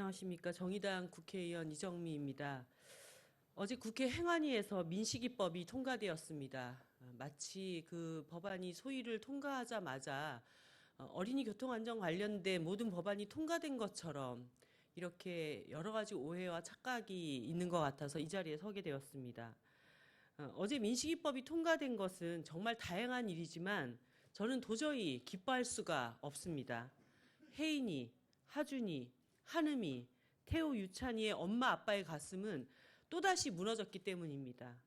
안녕하십니까. 정의당 국회의원 이정미입니다. 어제 국회 행안위에서 민식이법이 통과되었습니다. 마치 그 법안이 소위를 통과하자마자 어린이 교통안전 관련된 모든 법안이 통과된 것처럼 이렇게 여러 가지 오해와 착각이 있는 것 같아서 이 자리에 서게 되었습니다. 어제 민식이법이 통과된 것은 정말 다행한 일이지만 저는 도저히 기뻐할 수가 없습니다. 혜인이, 하준이, 한음이, 태호, 유찬이의 엄마 아빠의 가슴은 또다시 무너졌기 때문입니다.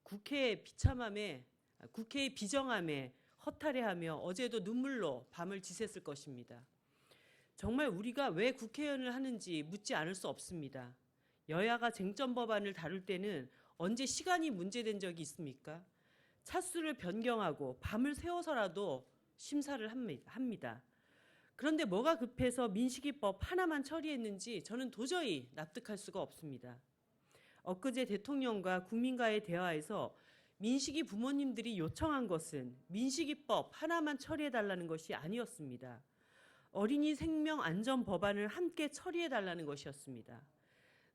국회의 비참함에, 국회의 비정함에 허탈해하며 어제도 눈물로 밤을 지샜을 것입니다. 정말 우리가 왜 국회의원을 하는지 묻지 않을 수 없습니다. 여야가 쟁점 법안을 다룰 때는 언제 시간이 문제된 적이 있습니까? 차수를 변경하고 밤을 새워서라도 심사를 합니다. 그런데 뭐가 급해서 민식이법 하나만 처리했는지 저는 도저히 납득할 수가 없습니다. 엊그제 대통령과 국민과의 대화에서 민식이 부모님들이 요청한 것은 민식이법 하나만 처리해달라는 것이 아니었습니다. 어린이 생명 안전 법안을 함께 처리해달라는 것이었습니다.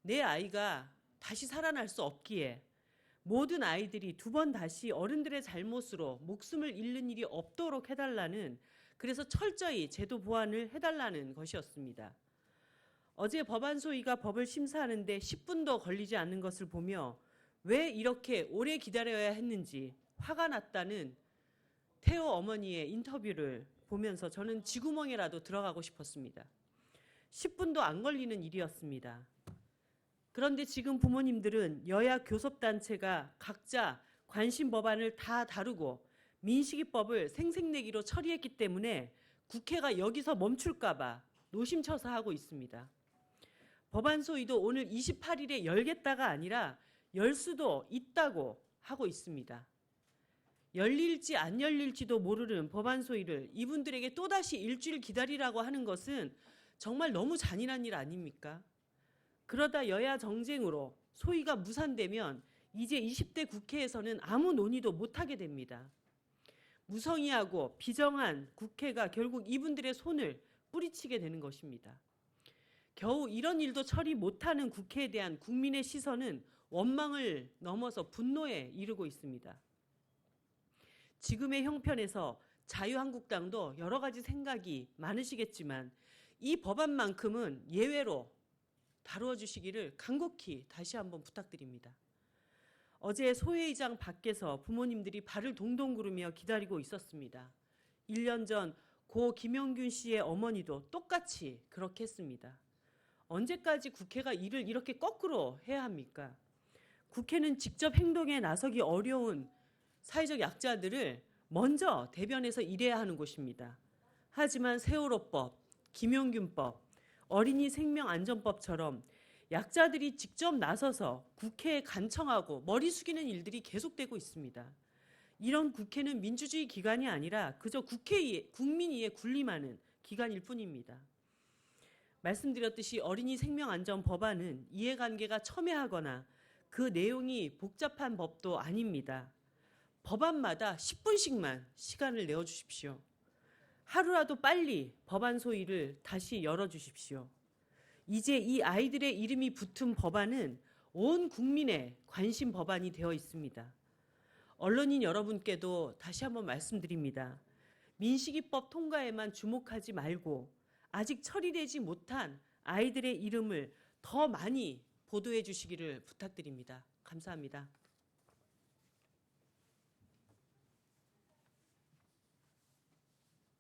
내 아이가 다시 살아날 수 없기에 모든 아이들이 두 번 다시 어른들의 잘못으로 목숨을 잃는 일이 없도록 해달라는, 그래서 철저히 제도 보완을 해달라는 것이었습니다. 어제 법안 소위가 법을 심사하는데 10분도 걸리지 않는 것을 보며 왜 이렇게 오래 기다려야 했는지 화가 났다는 태호 어머니의 인터뷰를 보면서 저는 쥐구멍에라도 들어가고 싶었습니다. 10분도 안 걸리는 일이었습니다. 그런데 지금 부모님들은 여야 교섭단체가 각자 관심 법안을 다 다루고 민식이법을 생색내기로 처리했기 때문에 국회가 여기서 멈출까 봐 노심초사 하고 있습니다. 법안 소위도 오늘 28일에 열겠다가 아니라 열 수도 있다고 하고 있습니다. 열릴지 안 열릴지도 모르는 법안 소위를 이분들에게 또다시 일주일 기다리라고 하는 것은 정말 너무 잔인한 일 아닙니까? 그러다 여야 정쟁으로 소위가 무산되면 이제 20대 국회에서는 아무 논의도 못하게 됩니다. 무성의하고 비정한 국회가 결국 이분들의 손을 뿌리치게 되는 것입니다. 겨우 이런 일도 처리 못하는 국회에 대한 국민의 시선은 원망을 넘어서 분노에 이르고 있습니다. 지금의 형편에서 자유한국당도 여러 가지 생각이 많으시겠지만 이 법안만큼은 예외로 다루어 주시기를 간곡히 다시 한번 부탁드립니다. 어제 소회의장 밖에서 부모님들이 발을 동동 구르며 기다리고 있었습니다. 1년 전 고 김영균 씨의 어머니도 똑같이 그렇게 했습니다. 언제까지 국회가 일을 이렇게 거꾸로 해야 합니까? 국회는 직접 행동에 나서기 어려운 사회적 약자들을 먼저 대변해서 일해야 하는 곳입니다. 하지만 세월호법, 김용균법, 어린이 생명안전법처럼 약자들이 직접 나서서 국회에 간청하고 머리 숙이는 일들이 계속되고 있습니다. 이런 국회는 민주주의 기관이 아니라 그저 국민 위에 군림하는 기관일 뿐입니다. 말씀드렸듯이 어린이 생명안전 법안은 이해관계가 첨예하거나 그 내용이 복잡한 법도 아닙니다. 법안마다 10분씩만 시간을 내어주십시오. 하루라도 빨리 법안 소위를 다시 열어주십시오. 이제 이 아이들의 이름이 붙은 법안은 온 국민의 관심 법안이 되어 있습니다. 언론인 여러분께도 다시 한번 말씀드립니다. 민식이법 통과에만 주목하지 말고 아직 처리되지 못한 아이들의 이름을 더 많이 보도해 주시기를 부탁드립니다. 감사합니다.